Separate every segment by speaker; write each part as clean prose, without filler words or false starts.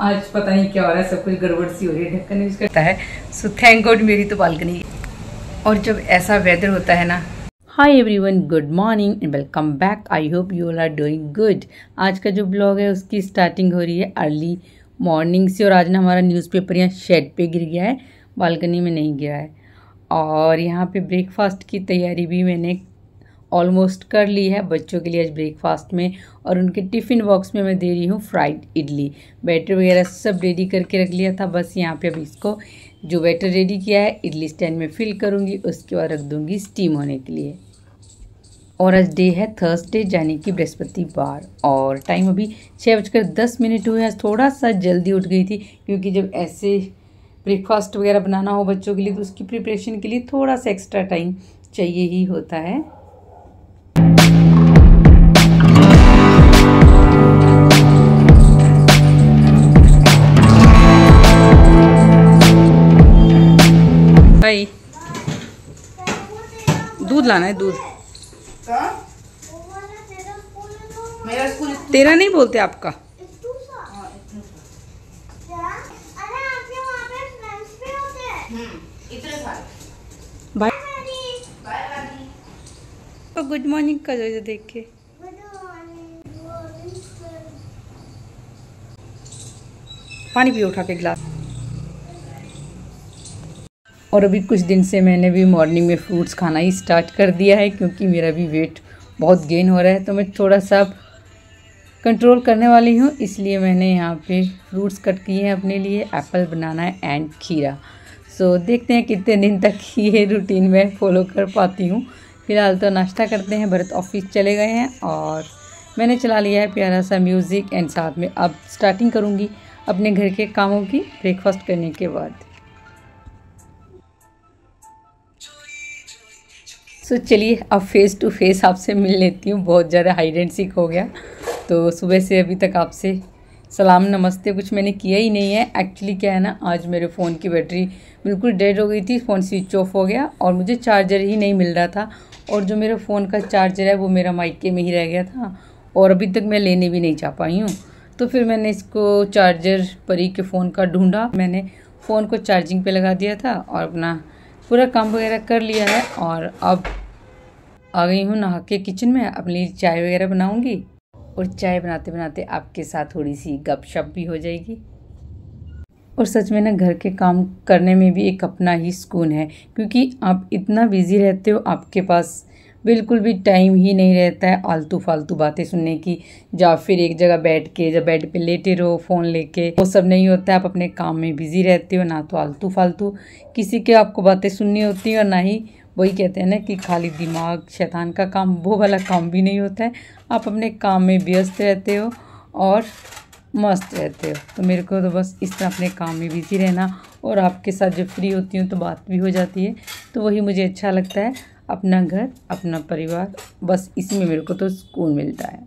Speaker 1: आज पता नहीं क्या हो रहा है, सब कुछ गड़बड़ सी हो रही है, ढक्कन यूज करता है। सो थैंक गॉड मेरी तो बालकनी। और जब ऐसा वेदर होता है ना। Hi everyone, good morning and welcome back. I hope you all are doing good. आज का जो ब्लॉग है उसकी स्टार्टिंग हो रही है अर्ली मॉर्निंग से। और आज ना हमारा न्यूज़पेपर यहाँ शेड पे गिर गया है, बालकनी में नहीं गिरा है। और यहाँ पे ब्रेकफास्ट की तैयारी भी मैंने ऑलमोस्ट कर ली है बच्चों के लिए आज ब्रेकफास्ट में। और उनके टिफ़िन बॉक्स में मैं दे रही हूँ फ्राइड इडली। बैटर वगैरह सब रेडी करके रख लिया था, बस यहाँ पे अभी इसको जो बैटर रेडी किया है इडली स्टैंड में फिल करूँगी, उसके बाद रख दूँगी स्टीम होने के लिए। और आज डे है थर्सडे यानी कि बृहस्पतिवार। और टाइम अभी 6:10 हुए। आज थोड़ा सा जल्दी उठ गई थी क्योंकि जब ऐसे ब्रेकफास्ट वगैरह बनाना हो बच्चों के लिए तो उसकी प्रिपरेशन के लिए थोड़ा सा एक्स्ट्रा टाइम चाहिए ही होता है। भाई दूध लाना है, दूध। मेरा स्कूल तेरा नहीं बोलते आपका। भाई तो गुड मॉर्निंग का जो देख के पानी पियो उठा के गिलास। और अभी कुछ दिन से मैंने भी मॉर्निंग में फ्रूट्स खाना ही स्टार्ट कर दिया है क्योंकि मेरा भी वेट बहुत गेन हो रहा है, तो मैं थोड़ा सा कंट्रोल करने वाली हूँ। इसलिए मैंने यहाँ पे फ्रूट्स कट किए हैं अपने लिए, एप्पल, बनाना एंड खीरा। सो देखते हैं कितने दिन तक ये रूटीन में फॉलो कर पाती हूँ। फिलहाल तो नाश्ता करते हैं, भरत ऑफिस चले गए हैं और मैंने चला लिया है प्यारा सा म्यूज़िक एंड साथ में अब स्टार्टिंग करूँगी अपने घर के कामों की ब्रेकफास्ट करने के बाद। सो चलिए अब फेस टू फेस आपसे मिल लेती हूँ। बहुत ज़्यादा हाइड एंड सीक हो गया, तो सुबह से अभी तक आपसे सलाम नमस्ते कुछ मैंने किया ही नहीं है। एक्चुअली क्या है ना, आज मेरे फ़ोन की बैटरी बिल्कुल डेड हो गई थी, फ़ोन स्विच ऑफ हो गया और मुझे चार्जर ही नहीं मिल रहा था। और जो मेरे फ़ोन का चार्जर है वो मेरा मायके में ही रह गया था और अभी तक मैं लेने भी नहीं जा पाई हूँ। तो फिर मैंने इसको चार्जर परी के फ़ोन का ढूंढा, मैंने फ़ोन को चार्जिंग पे लगा दिया था और अपना पूरा काम वगैरह कर लिया है। और अब आ गई हूँ नहा के किचन में, अपने लिए चाय वगैरह बनाऊँगी और चाय बनाते बनाते आपके साथ थोड़ी सी गपशप भी हो जाएगी। और सच में ना घर के काम करने में भी एक अपना ही सुकून है क्योंकि आप इतना बिजी रहते हो, आपके पास बिल्कुल भी टाइम ही नहीं रहता है आलतू फालतू बातें सुनने की, या फिर एक जगह बैठ के जब बेड पे लेटे रहो फ़ोन लेके, वो सब नहीं होता है। आप अपने काम में बिजी रहते हो, ना तो आलतू फालतू किसी के आपको बातें सुननी होती है और ना ही वही कहते हैं ना कि खाली दिमाग शैतान का काम, वो वाला काम भी नहीं होता है। आप अपने काम में व्यस्त रहते हो और मस्त रहते हो। तो मेरे को तो बस इस तरह अपने काम में बिजी रहना और आपके साथ जब फ्री होती हूँ तो बात भी हो जाती है, तो वही मुझे अच्छा लगता है। अपना घर, अपना परिवार, बस इसी में मेरे को तो सुकून मिलता है।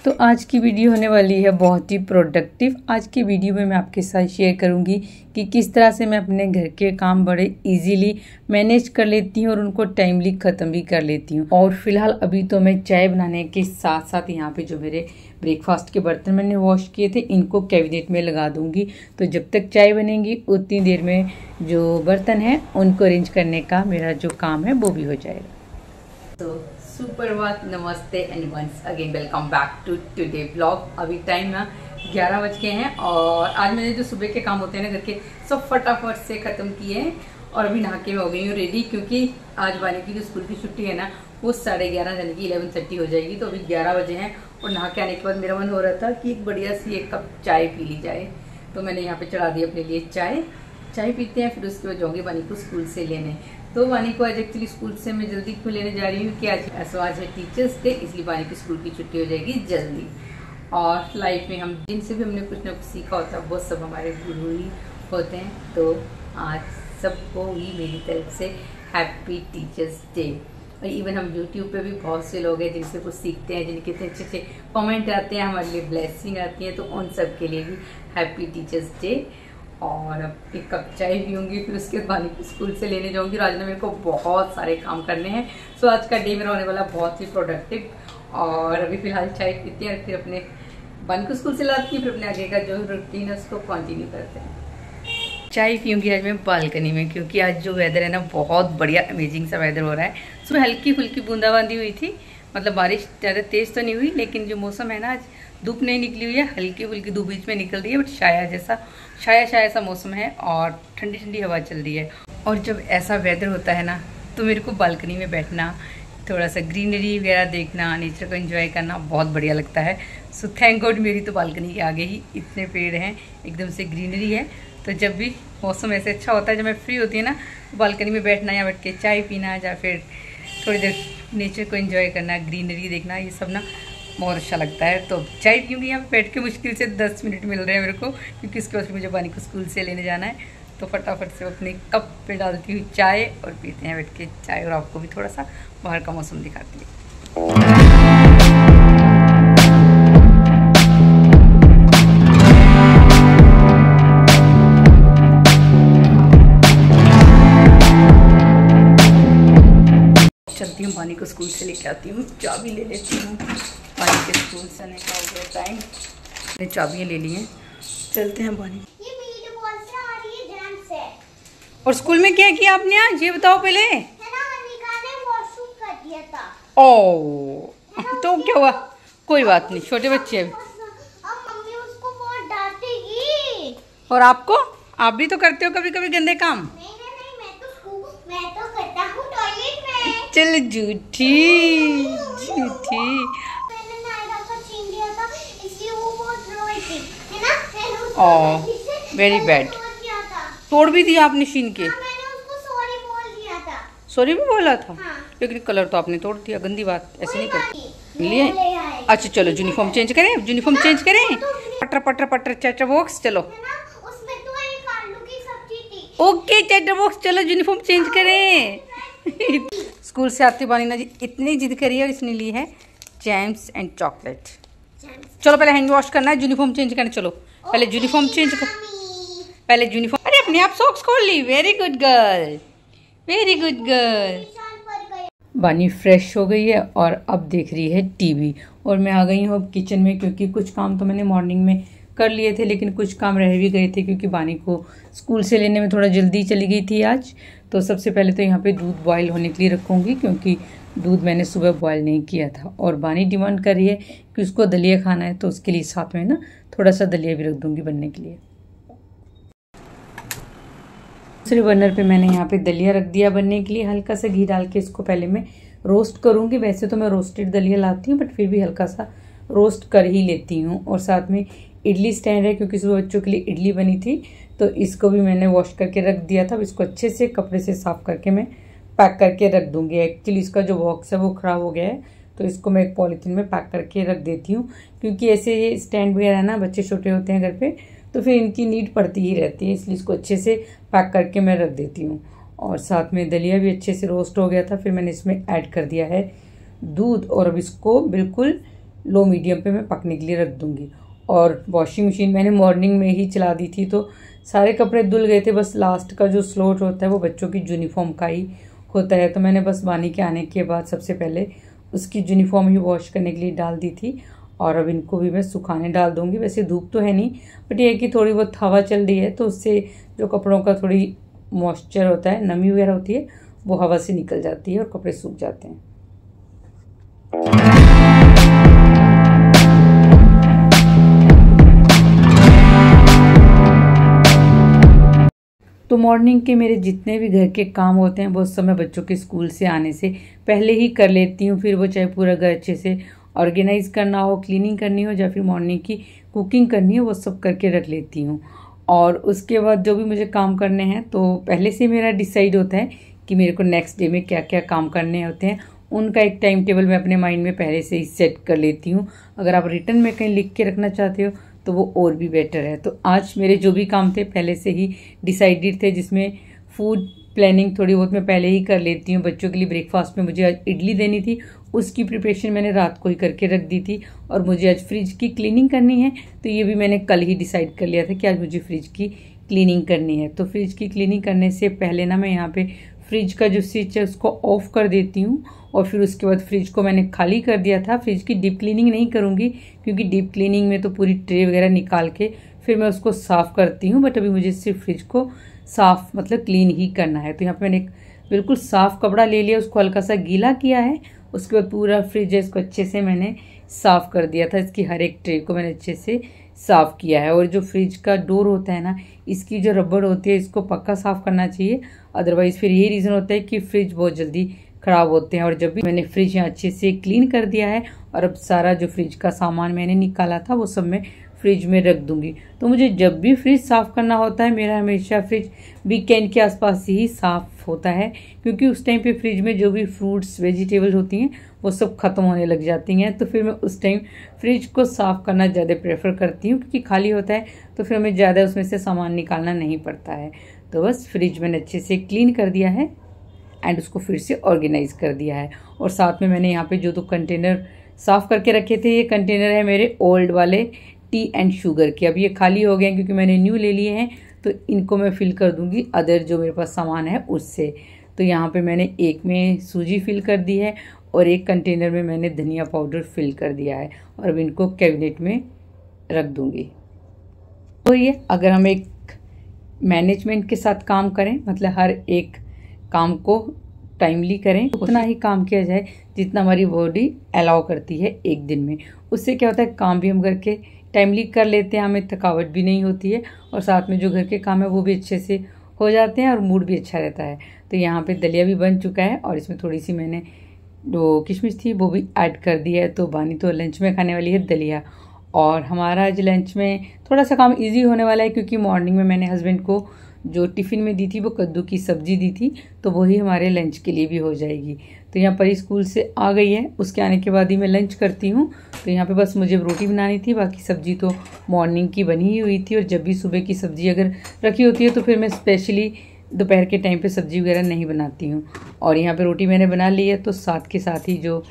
Speaker 1: तो आज की वीडियो होने वाली है बहुत ही प्रोडक्टिव। आज की वीडियो में मैं आपके साथ शेयर करूंगी कि किस तरह से मैं अपने घर के काम बड़े इजीली मैनेज कर लेती हूँ और उनको टाइमली ख़त्म भी कर लेती हूँ। और फिलहाल अभी तो मैं चाय बनाने के साथ साथ यहाँ पे जो मेरे ब्रेकफास्ट के बर्तन मैंने वॉश किए थे इनको कैबिनेट में लगा दूंगी। तो जब तक चाय बनेगी उतनी देर में जो बर्तन हैं उनको अरेंज करने का मेरा जो काम है वो भी हो जाएगा। तो सुप्रभात, नमस्ते and once again welcome back to today blog. अभी टाइम ना 11 बज गए हैं और आज मैंने जो सुबह के काम होते हैं ना घर के सब फटाफट से ख़त्म किए हैं। और अभी नहा के मैं हो गई हूँ रेडी क्योंकि आज वानी की जो स्कूल की छुट्टी है ना वो 11:30 यानी कि 11:30 हो जाएगी। तो अभी 11 बजे हैं और नहा के आने के बाद मेरा मन हो रहा था कि एक बढ़िया सी एक कप चाय पी ली जाए। तो मैंने यहाँ पे चढ़ा दी अपने लिए चाय पीते हैं, फिर उसके बाद जाऊँगी वानी को स्कूल से लेने। तो वानी को आज एक्चुअली स्कूल से मैं जल्दी क्यों लेने जा रही हूँ कि आज है टीचर्स डे, इसलिए वानी की स्कूल की छुट्टी हो जाएगी जल्दी। और लाइफ में हम जिनसे भी हमने कुछ ना कुछ सीखा होता है वो सब हमारे गुरु ही होते हैं। तो आज सबको ही मेरी तरफ से हैप्पी टीचर्स डे। और इवन हम यूट्यूब पे भी बहुत से लोग हैं जिनसे कुछ सीखते हैं, जिनके इतने अच्छे अच्छे कमेंट आते हैं, हमारे लिए ब्लेसिंग आती है, तो उन सब के लिए भी हैप्पी टीचर्स डे। और अब एक कप चाय पीऊँगी, फिर उसके बाद वानी स्कूल से लेने जाऊँगी। और आज ना मेरे को बहुत सारे काम करने हैं, सो आज का डे मेरा होने वाला बहुत ही प्रोडक्टिव। और अभी फ़िलहाल चाय पीते हैं, फिर अपने बन को स्कूल से लाती हूँ, फिर अपने आगे का जो रूटीन है उसको कंटिन्यू करते हैं। चाय पीऊँगी आज मैं बालकनी में, क्योंकि आज जो वेदर है ना बहुत बढ़िया अमेजिंग सा वेदर हो रहा है। सुबह हल्की फुल्की बूंदाबांदी हुई थी, मतलब बारिश ज़्यादा तेज़ तो नहीं हुई, लेकिन जो मौसम है ना आज धूप नहीं निकली हुई है, हल्की फुल्की धूप बीच में निकल रही है, बट छाया सा मौसम है और ठंडी ठंडी हवा चल रही है। और जब ऐसा वेदर होता है ना तो मेरे को बालकनी में बैठना, थोड़ा सा ग्रीनरी वगैरह देखना, नेचर को एंजॉय करना बहुत बढ़िया लगता है। सो थैंक गॉड मेरी तो बालकनी के आगे ही इतने पेड़ हैं, एकदम से ग्रीनरी है। तो जब भी मौसम ऐसे अच्छा होता है, जब मैं फ्री होती है ना, तो बालकनी में बैठना या बैठ के चाय पीना या फिर थोड़ी देर नेचर को एंजॉय करना, ग्रीनरी देखना, ये सब ना बहुत अच्छा लगता है। तो चाय पीऊँगी यहाँ पे बैठ के, मुश्किल से 10 मिनट मिल रहे हैं मेरे को, क्योंकि उसके बाद मुझे बानी को स्कूल से लेने जाना है। तो फटाफट से अपने कप पे डालती हूँ चाय और पीते हैं बैठ के चाय, और आपको भी थोड़ा सा बाहर का मौसम दिखाती हूँ। चलती हूँ, पानी को स्कूल से लेके आती हूँ, चाबी ले लेती हूँ। पानी के स्कूल से आने का हो गया टाइम, मैंने चाबियाँ ले ली हैं, चलते हैं पानी। और स्कूल में क्या किया आपने आज, ये बताओ पहले। है ना, अनिका ने वॉशरूम कर दिया था। ओह, तो क्या हुआ, कोई बात नहीं, छोटे बच्चे हैं।
Speaker 2: मम्मी उसको बहुत डांटेगी।
Speaker 1: और आपको, आप भी तो करते हो कभी कभी गंदे काम।
Speaker 2: नहीं, मैं तो करता हूँ टॉयलेट में।
Speaker 1: चल झूठी झूठी।
Speaker 2: मैंने नायरा का छीन लिया था, इसलिए वो बहुत रोई थी, है ना।
Speaker 1: Oh very bad. तोड़ भी दिया आपने छीन के।
Speaker 2: मैंने उसको सॉरी बोल दिया था।
Speaker 1: सॉरी भी बोला था।
Speaker 2: हाँ।
Speaker 1: लेकिन कलर तो आपने तोड़ दिया, गंदी बात, ऐसे नहीं करती। लिए अच्छा चलो यूनिफॉर्म चेंज करें, यूनिफॉर्म चेंज करें। पटर पटर पटर चैटर बॉक्स चलो।
Speaker 2: उसमें तो एक आलू की सब्जी थी।
Speaker 1: ओके चैटर बॉक्स चलो यूनिफॉर्म चेंज करें। स्कूल से आती बानी जी इतनी जिद करी है और इसने ली है जैम्स एंड चॉकलेट। चलो पहले हैंड वॉश करना है, यूनिफॉर्म चेंज करना। चलो पहले यूनिफॉर्म चेंज कर, पहले यूनिफॉर्म। अरे अपने आप सॉक्स खोल ली, very good girl, very good girl. Bani fresh हो गई है और अब देख रही है टीवी, और मैं आ गई हूँ अब किचन में, क्योंकि कुछ काम तो मैंने मॉर्निंग में कर लिए थे, लेकिन कुछ काम रह भी गए थे, क्योंकि बानी को स्कूल से लेने में थोड़ा जल्दी चली गई थी आज। तो सबसे पहले तो यहाँ पे दूध बॉयल होने के लिए रखूँगी, क्योंकि दूध मैंने सुबह बॉयल नहीं किया था। और बानी डिमांड कर रही है कि उसको दलिया खाना है, तो उसके लिए साथ में ना थोड़ा सा दलिया भी रख दूँगी बनने के लिए। दूसरे बर्नर पे मैंने यहाँ पे दलिया रख दिया बनने के लिए। हल्का सा घी डाल के इसको पहले मैं रोस्ट करूँगी। वैसे तो मैं रोस्टेड दलिया लाती हूँ, बट फिर भी हल्का सा रोस्ट कर ही लेती हूँ। और साथ में इडली स्टैंड है, क्योंकि सुबह बच्चों के लिए इडली बनी थी, तो इसको भी मैंने वॉश करके रख दिया था। अब इसको अच्छे से कपड़े से साफ करके मैं पैक करके रख दूँगी। एक्चुअली इसका जो बॉक्स है वो ख़राब हो गया है, तो इसको मैं एक पॉलीथीन में पैक करके रख देती हूँ, क्योंकि ऐसे ये स्टैंड वगैरह ना बच्चे छोटे होते हैं घर पे, तो फिर इनकी नीड पड़ती ही रहती है, इसलिए इसको अच्छे से पैक करके मैं रख देती हूँ। और साथ में दलिया भी अच्छे से रोस्ट हो गया था, फिर मैंने इसमें ऐड कर दिया है दूध, और अब इसको बिल्कुल लो मीडियम पे मैं पकने के लिए रख दूँगी। और वॉशिंग मशीन मैंने मॉर्निंग में ही चला दी थी, तो सारे कपड़े धुल गए थे, बस लास्ट का जो स्लॉट होता है वो बच्चों की यूनिफॉर्म का ही होता है। तो मैंने बस बानी के आने के बाद सबसे पहले उसकी यूनिफॉर्म ही वॉश करने के लिए डाल दी थी, और अब इनको भी मैं सुखाने डाल दूंगी। वैसे धूप तो है नहीं, बट ये है कि थोड़ी बहुत हवा चल रही है, तो उससे जो कपड़ों का थोड़ी मॉइस्चर होता है, नमी वगैरह होती है, वो हवा से निकल जाती है और कपड़े सूख जाते हैं। तो मॉर्निंग के मेरे जितने भी घर के काम होते हैं वो सब मैं बच्चों के स्कूल से आने से पहले ही कर लेती हूँ। फिर वो चाहे पूरा घर अच्छे से ऑर्गेनाइज करना हो, क्लीनिंग करनी हो, या फिर मॉर्निंग की कुकिंग करनी हो, वो सब करके रख लेती हूँ। और उसके बाद जो भी मुझे काम करने हैं तो पहले से मेरा डिसाइड होता है कि मेरे को नेक्स्ट डे में क्या क्या काम करने होते हैं। उनका एक टाइम टेबल मैं अपने माइंड में पहले से ही सेट कर लेती हूँ। अगर आप रिटर्न में कहीं लिख के रखना चाहते हो तो वो और भी बेटर है। तो आज मेरे जो भी काम थे पहले से ही डिसाइडेड थे, जिसमें फूड प्लानिंग थोड़ी बहुत मैं पहले ही कर लेती हूँ। बच्चों के लिए ब्रेकफास्ट में मुझे आज इडली देनी थी, उसकी प्रिपरेशन मैंने रात को ही करके रख दी थी। और मुझे आज फ्रिज की क्लीनिंग करनी है, तो ये भी मैंने कल ही डिसाइड कर लिया था कि आज मुझे फ्रिज की क्लीनिंग करनी है। तो फ्रिज की क्लीनिंग करने से पहले ना मैं यहाँ पे फ्रिज का जो स्विच है उसको ऑफ कर देती हूँ। और फिर उसके बाद फ्रिज को मैंने खाली कर दिया था। फ्रिज की डीप क्लीनिंग नहीं करूँगी क्योंकि डीप क्लीनिंग में तो पूरी ट्रे वगैरह निकाल के फिर मैं उसको साफ़ करती हूँ, बट अभी मुझे सिर्फ फ्रिज को साफ़ मतलब क्लीन ही करना है। तो यहाँ पे मैंने एक बिल्कुल साफ़ कपड़ा ले लिया, उसको हल्का सा गीला किया है। उसके बाद पूरा फ्रिज है इसको अच्छे से मैंने साफ़ कर दिया था। इसकी हर एक ट्रे को मैंने अच्छे से साफ़ किया है। और जो फ्रिज का डोर होता है ना, इसकी जो रबड़ होती है इसको पक्का साफ़ करना चाहिए, अदरवाइज़ फिर यही रीज़न होता है कि फ्रिज बहुत जल्दी ख़राब होते हैं। और जब भी मैंने फ्रिज यहाँ अच्छे से क्लीन कर दिया है और अब सारा जो फ्रिज का सामान मैंने निकाला था वो सब मैं फ्रिज में रख दूंगी। तो मुझे जब भी फ्रिज साफ़ करना होता है, मेरा हमेशा फ्रिज वीकेंड के आसपास ही साफ़ होता है, क्योंकि उस टाइम पे फ्रिज में जो भी फ्रूट्स वेजिटेबल्स होती हैं वो सब ख़त्म होने लग जाती हैं। तो फिर मैं उस टाइम फ्रिज को साफ़ करना ज़्यादा प्रेफर करती हूँ, क्योंकि खाली होता है तो फिर हमें ज़्यादा उसमें से सामान निकालना नहीं पड़ता है। तो बस फ्रिज मैंने अच्छे से क्लीन कर दिया है एंड उसको फिर से ऑर्गेनाइज कर दिया है। और साथ में मैंने यहाँ पे जो 2 कंटेनर साफ़ करके रखे थे, ये कंटेनर है मेरे ओल्ड वाले टी एंड शुगर के। अब ये खाली हो गए हैं क्योंकि मैंने न्यू ले लिए हैं, तो इनको मैं फिल कर दूंगी अदर जो मेरे पास सामान है उससे। तो यहाँ पे मैंने एक में सूजी फिल कर दी है और एक कंटेनर में मैंने धनिया पाउडर फिल कर दिया है और अब इनको कैबिनेट में रख दूंगी। तो ये अगर हम एक मैनेजमेंट के साथ काम करें, मतलब हर एक काम को टाइमली करें, उतना ही काम किया जाए जितना हमारी बॉडी अलाउ करती है एक दिन में। उससे क्या होता है, काम भी हम करके टाइमली कर लेते हैं, हमें थकावट भी नहीं होती है और साथ में जो घर के काम है वो भी अच्छे से हो जाते हैं और मूड भी अच्छा रहता है। तो यहाँ पे दलिया भी बन चुका है और इसमें थोड़ी सी मैंने जो किशमिश थी वो भी ऐड कर दी है। तो बानी तो लंच में खाने वाली है दलिया, और हमारा आज लंच में थोड़ा सा काम इजी होने वाला है, क्योंकि मॉर्निंग में मैंने हस्बैंड को जो टिफ़िन में दी थी वो कद्दू की सब्जी दी थी, तो वही हमारे लंच के लिए भी हो जाएगी। तो यहाँ पर स्कूल से आ गई है, उसके आने के बाद ही मैं लंच करती हूँ। तो यहाँ पे बस मुझे रोटी बनानी थी, बाकी सब्जी तो मॉर्निंग की बनी ही हुई थी। और जब भी सुबह की सब्जी अगर रखी होती है तो फिर मैं स्पेशली दोपहर के टाइम पे सब्जी वगैरह नहीं बनाती हूँ। और यहाँ पे रोटी मैंने बना ली है, तो साथ के साथ ही जो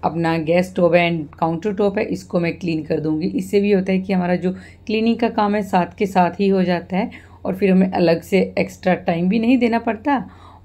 Speaker 1: अपना गैस स्टोव है एंड काउंटर टॉप है इसको मैं क्लीन कर दूँगी। इससे भी होता है कि हमारा जो क्लीनिंग का काम है साथ के साथ ही हो जाता है और फिर हमें अलग से एक्स्ट्रा टाइम भी नहीं देना पड़ता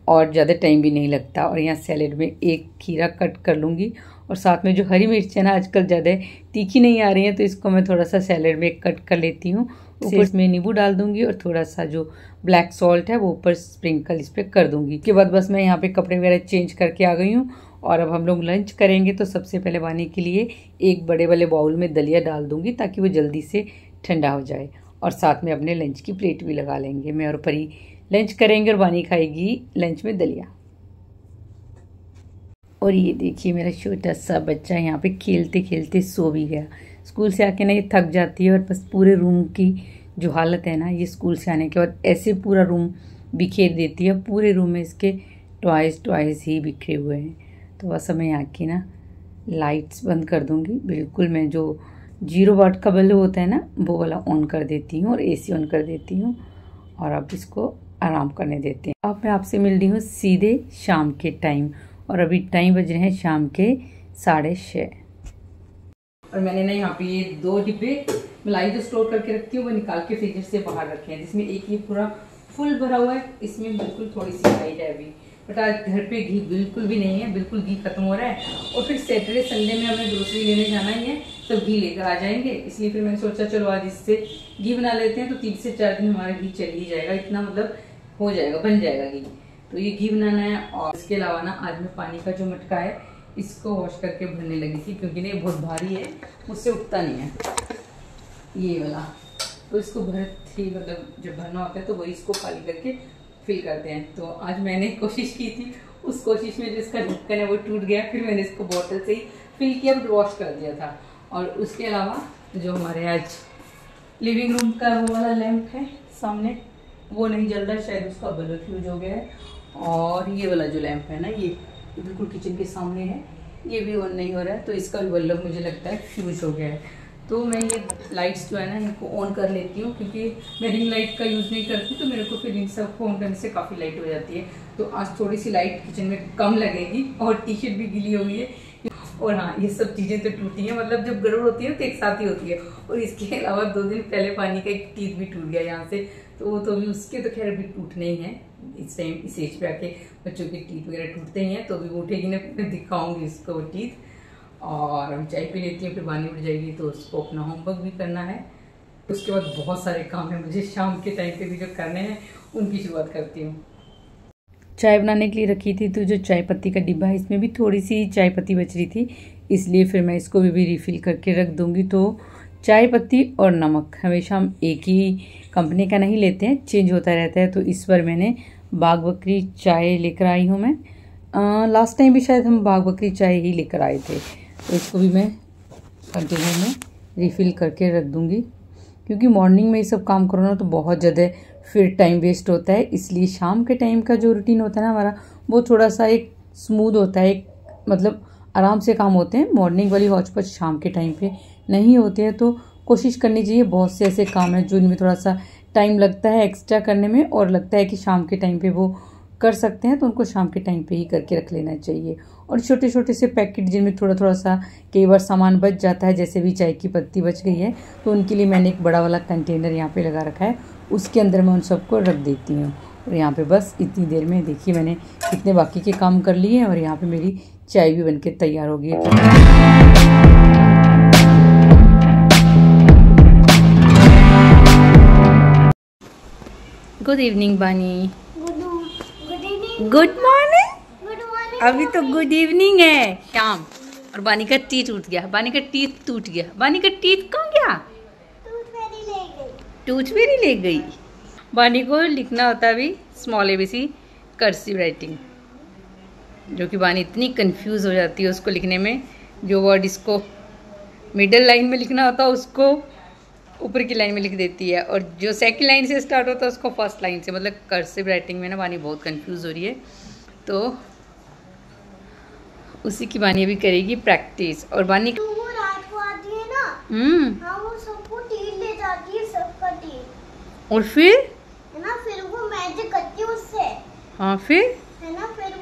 Speaker 1: और ज़्यादा टाइम भी नहीं लगता। और यहाँ सैलेड में एक खीरा कट कर लूँगी और साथ में जो हरी मिर्च है ना, आजकल ज़्यादा तीखी नहीं आ रही है, तो इसको मैं थोड़ा सा सैलेड में कट कर लेती हूँ। ऊपर इसमें नींबू डाल दूँगी और थोड़ा सा जो ब्लैक सॉल्ट है वो ऊपर स्प्रिंकल इस पर कर दूँगी। उसके बाद बस मैं यहाँ पे कपड़े वगैरह चेंज करके आ गई हूँ और अब हम लोग लंच करेंगे। तो सबसे पहले बनाने के लिए एक बड़े वाले बाउल में दलिया डाल दूँगी ताकि वो जल्दी से ठंडा हो जाए, और साथ में अपने लंच की प्लेट भी लगा लेंगे। मैं और परी लंच करेंगे और बानी खाएगी लंच में दलिया। और ये देखिए मेरा छोटा सा बच्चा यहाँ पे खेलते खेलते सो भी गया। स्कूल से आके ना ये थक जाती है और बस पूरे रूम की जो हालत है ना, ये स्कूल से आने के बाद ऐसे पूरा रूम बिखेर देती है। पूरे रूम में इसके टॉयज़ ही बिखरे हुए हैं। तो बस मैं यहाँ की ना लाइट्स बंद कर दूँगी बिल्कुल। मैं जो 0 वाट का बल्ब होता है ना वो वाला ऑन कर देती हूँ और AC ऑन कर देती हूँ और अब इसको आराम करने देते हैं। अब मैं आपसे मिल रही हूँ सीधे शाम के टाइम, और अभी टाइम बज रहे हैं शाम के 6:30। और मैंने ना यहाँ पे ये 2 डिब्बे मलाई जो स्टोर करके रखती हूँ वो निकाल के फ्रीजर से बाहर रखे हैं, जिसमें एक ये पूरा फुल भरा हुआ है, इसमें बिल्कुल थोड़ी सी लाइट है अभी। बट आज घर पे घी बिल्कुल भी नहीं है, बिल्कुल घी खत्म हो रहा है और फिर सैटरडे संडे में हमें ग्रोसरी लेने जाना ही है, तो घी लेकर आ जाएंगे। इसलिए फिर मैंने सोचा चलो आज इससे घी बना लेते हैं, तो 3 से 4 दिन हमारा घी चल ही जाएगा, इतना मतलब हो जाएगा, बन जाएगा घी। तो ये घी बनाना है। और इसके अलावा ना आज मैं पानी का जो मटका है इसको वॉश करके भरने लगी थी, क्योंकि ना ये बहुत भारी है, मुझसे उठता नहीं है ये वाला। तो इसको भरत ही मतलब जब भरना होता है तो वही इसको खाली करके फिल करते हैं। तो आज मैंने कोशिश की थी, उस कोशिश में जो इसका ढक्कन है वो टूट गया, फिर मैंने इसको बोतल से ही फिल किया, वॉश कर दिया था। और उसके अलावा जो हमारे आज लिविंग रूम का वो वाला लैंप है सामने, वो नहीं जल रहा है, शायद उसका बल्ब फ्यूज हो गया है। और ये वाला जो लैंप है ना, ये बिल्कुल किचन के सामने है, ये भी ऑन नहीं हो रहा है, तो इसका बल्ब मुझे लगता है फ्यूज हो गया है। तो मैं ये लाइट्स जो है ना इनको ऑन कर लेती हूँ, क्योंकि मैं रिंग लाइट का यूज़ नहीं करती, तो मेरे को फिर इन सबको ऑन करने से काफ़ी लाइट हो जाती है। तो आज थोड़ी सी लाइट किचन में कम लगेगी और टी शर्ट भी गीली हो गई है। और हाँ, ये सब चीज़ें तो टूटी हैं, मतलब जब गड़बड़ होती है तो एक साथ ही होती है। और इसके अलावा 2 दिन पहले पानी का एक टीथ भी टूट गया यहाँ से, तो वो तो अभी उसके तो खैर अभी टूटने ही हैं। इस टाइम इस एज पे आके बच्चों के टीथ वगैरह टूटते ही हैं, तो अभी वो उठेगी ना, मैं दिखाऊंगी उसको वो टीथ। और अभी चाय पी लेती हूँ, फिर बानी उठ जाएगी तो उसको अपना होमवर्क भी करना है। उसके बाद बहुत सारे काम है मुझे शाम के टाइम पे भी जो करने हैं, उनकी शुरुआत करती हूँ। चाय बनाने के लिए रखी थी, तो जो चाय पत्ती का डिब्बा है इसमें भी थोड़ी सी चाय पत्ती बच रही थी, इसलिए फिर मैं इसको भी रिफ़िल करके रख दूँगी। तो चाय पत्ती और नमक हमेशा हम एक ही कंपनी का नहीं लेते हैं, चेंज होता रहता है। तो इस बार मैंने बाग बकरी चाय लेकर आई हूँ मैं। लास्ट टाइम भी शायद हम बाग बकरी चाय ही लेकर आए थे, तो इसको भी मैं कंटेनर में रिफ़िल करके रख दूँगी, क्योंकि मॉर्निंग में ये सब काम करो ना तो बहुत ज़्यादा फिर टाइम वेस्ट होता है। इसलिए शाम के टाइम का जो रूटीन होता है ना हमारा, वो थोड़ा सा एक स्मूथ होता है, एक मतलब आराम से काम होते हैं। मॉर्निंग वाली हौच-पौच शाम के टाइम पे नहीं होते हैं, तो कोशिश करनी चाहिए। बहुत से ऐसे काम हैं जो इनमें थोड़ा सा टाइम लगता है एक्स्ट्रा करने में, और लगता है कि शाम के टाइम पे वो कर सकते हैं, तो उनको शाम के टाइम पे ही करके रख लेना चाहिए। और छोटे छोटे से पैकेट जिनमें थोड़ा थोड़ा सा कई बार सामान बच जाता है, जैसे भी चाय की पत्ती बच गई है, तो उनके लिए मैंने एक बड़ा वाला कंटेनर यहाँ पे लगा रखा है, उसके अंदर मैं उन सबको रख देती हूँ। और यहाँ पे बस इतनी देर में देखिए मैंने कितने बाकी के काम कर लिए हैं, और यहाँ पे मेरी चाय भी बनके तैयार हो गई है। गुड इवनिंग बानी। Good morning. अभी तो गुड इवनिंग है शाम। और बानी का टीथ टूट गया, बानी का टीथ टूट गया। बानी का टीथ कहाँ गया? टूथ फेरी ले गई। बानी को लिखना होता है अभी स्मॉल ABC कर्सिव राइटिंग, जो कि बानी इतनी कंफ्यूज हो जाती है उसको लिखने में। जो वर्ड इसको मिडल लाइन में लिखना होता है उसको ऊपर की लाइन में लिख देती है, और जो सेकंड लाइन से स्टार्ट होता है उसको फर्स्ट लाइन से। मतलब कर्सिव राइटिंग में ना बानी बहुत कंफ्यूज हो रही है, तो उसी की बानी अभी करेगी प्रैक्टिस। और बानी
Speaker 2: तो वो रात को आती है ना, हाँ, वो सबको टीथ ले जाती है, सबका टीथ।
Speaker 1: और फिर
Speaker 2: है ना, फिर वो मैजिक करती है उससे।
Speaker 1: हाँ फिर
Speaker 2: है ना, फिर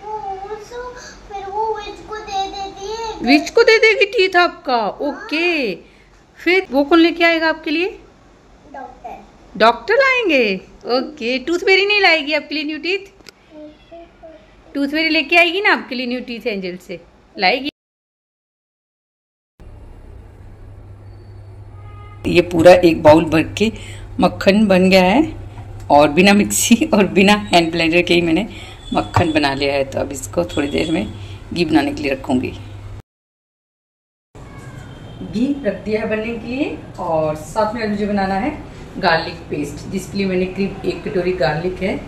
Speaker 2: वो विच को दे देती है।
Speaker 1: विच को दे देगी टीथ आपका? ओके। फिर वो कौन लेके आएगा आपके लिए?
Speaker 2: डॉक्टर।
Speaker 1: डॉक्टर लाएंगे? ओके। टूथ फेरी नहीं लाएगी आपके लिए न्यू टीथ? टूथ फेरी लेके आएगी ना आपके लिए न्यू टीथ, एंजल से लाएगी। ये पूरा एक बाउल भर के मक्खन बन गया है, और बिना मिक्सी और बिना हैंड ब्लेंडर के ही मैंने मक्खन बना लिया है। तो अब इसको थोड़ी देर में घी बनाने के लिए रखूंगी। घी रख दिया है बनने के लिए, और साथ में मुझे बनाना है गार्लिक पेस्ट, जिसके लिए मैंने करीब 1 कटोरी गार्लिक है।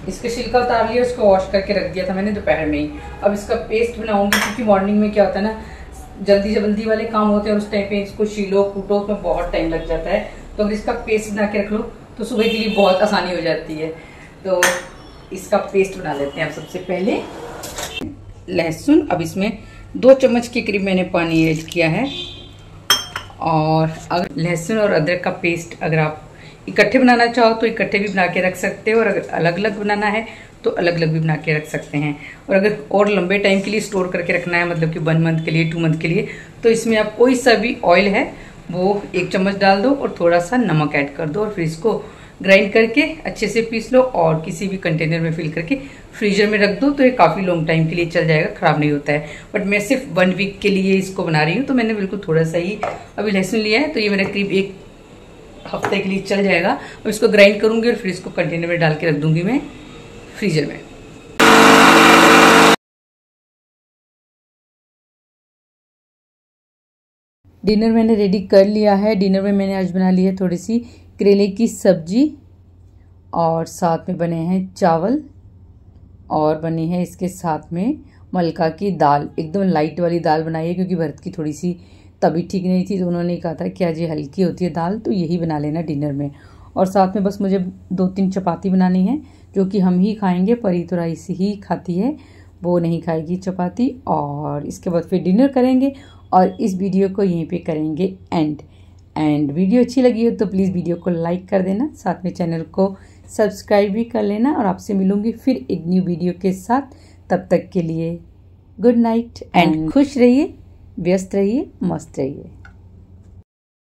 Speaker 1: इसका छिलका उतार लिया, उसको वॉश करके रख दिया था मैंने दोपहर में ही। अब इसका पेस्ट बनाऊंगी, क्योंकि मॉर्निंग में क्या होता है ना, जल्दी वाले काम होते हैं, और उस टाइम पे इसको छीलो कूटो उसमें बहुत टाइम लग जाता है। तो अगर इसका पेस्ट बना के रख लो तो सुबह के लिए बहुत आसानी हो जाती है। तो इसका पेस्ट बना लेते हैं। अब सबसे पहले लहसुन, अब इसमें 2 चम्मच के करीब मैंने पानी ऐड किया है। और अगर लहसुन और अदरक का पेस्ट अगर आप इकट्ठे बनाना चाहो तो इकट्ठे भी बना के रख सकते हो, और अगर अलग अलग बनाना है तो अलग अलग भी बना के रख सकते हैं। और अगर और लंबे टाइम के लिए स्टोर करके रखना है, मतलब कि 1 मंथ के लिए 2 मंथ के लिए, तो इसमें आप कोई सा भी ऑयल है वो 1 चम्मच डाल दो, और थोड़ा सा नमक ऐड कर दो, और फिर इसको ग्राइंड करके अच्छे से पीस लो, और किसी भी कंटेनर में फिल करके फ्रीजर में रख दो। तो ये काफ़ी लॉन्ग टाइम के लिए चल जाएगा, ख़राब नहीं होता है। बट मैं सिर्फ 1 वीक के लिए इसको बना रही हूँ, तो मैंने बिल्कुल थोड़ा सा ही अभी लहसुन लिया है, तो ये मेरा करीब 1 हफ्ते के लिए चल जाएगा। और इसको ग्राइंड करूँगी और फिर इसको कंटेनर में डाल के रख दूँगी मैं फ्रीजर में। डिनर मैंने रेडी कर लिया है। डिनर में मैंने आज बना ली है थोड़ी सी करेले की सब्जी, और साथ में बने हैं चावल, और बनी है इसके साथ में मलका की दाल। एकदम लाइट वाली दाल बनाई है, क्योंकि भरत की थोड़ी सी तबीयत ठीक नहीं थी, तो उन्होंने कहा था कि आज ये हल्की होती है दाल, तो यही बना लेना डिनर में। और साथ में बस मुझे 2-3 चपाती बनानी है, जो कि हम ही खाएंगे। परी तो राइस ही खाती है, वो नहीं खाएगी चपाती। और इसके बाद फिर डिनर करेंगे, और इस वीडियो को यहीं पे करेंगे एंड वीडियो अच्छी लगी हो तो प्लीज़ वीडियो को लाइक कर देना, साथ में चैनल को सब्सक्राइब भी कर लेना। और आपसे मिलूंगी फिर एक न्यू वीडियो के साथ। तब तक के लिए गुड नाइट एंड खुश रहिए। व्यस्त रहिए, मस्त रहिए।